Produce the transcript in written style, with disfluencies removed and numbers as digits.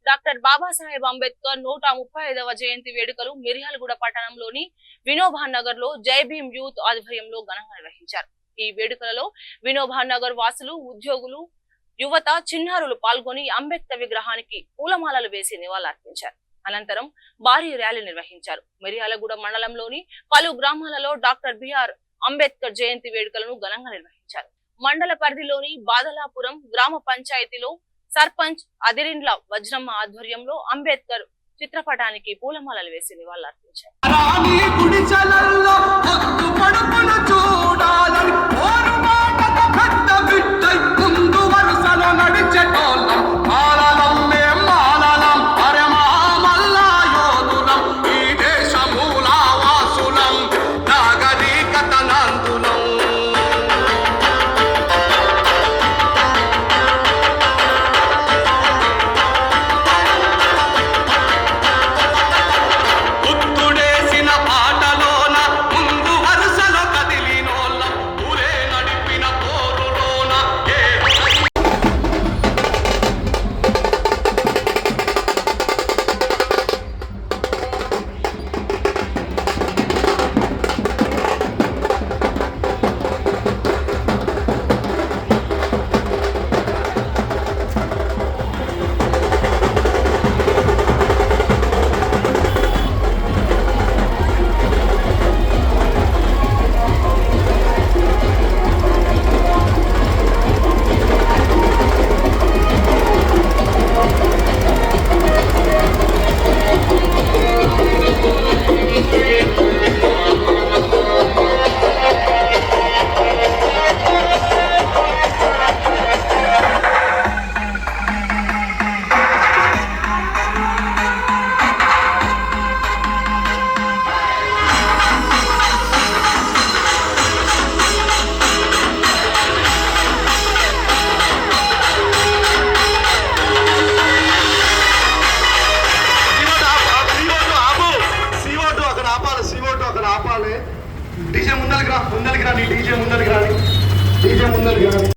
Doctor Babasaheb Ambedkar 135వ జయంతి వేడుకలు మిర్యాలగూడ పట్టణంలోని వినోబా నగర్ లో జై భీమ్ యూత్ ఆధ్వర్యంలో ఘనంగా నిర్వహించారు. ఈ వేడుకలలో వినోబా నగర్ వాసులు, ఉద్యోగులు, యువత, చిన్నారులు పాల్గొని అంబేద్కర్ విగ్రహానికి పూలమాలలు వేసి నివాళులర్పించారు. అనంతరం భారీ ర్యాలీ నిర్వహించారు. మిర్యాలగూడ మండలంలోని పలు గ్రామాలలో డాక్టర్ బిఆర్ అంబేద్కర్ జయంతి వేడుకలను ఘనంగా నిర్వహించారు. మండల పరిధిలోని బాదలాపురం గ్రామ పంచాయతీలో సర్పంచ్ అదిరిండ్ల వజ్రమ్మ ఆధ్వర్యంలో అంబేద్కర్ చిత్రపటానికి పూలమాలలు వేసి నివాళులర్పించారు. ఆపాలి. డీజే ముందరికి రా, నీ డీజే ముందరికి రాని.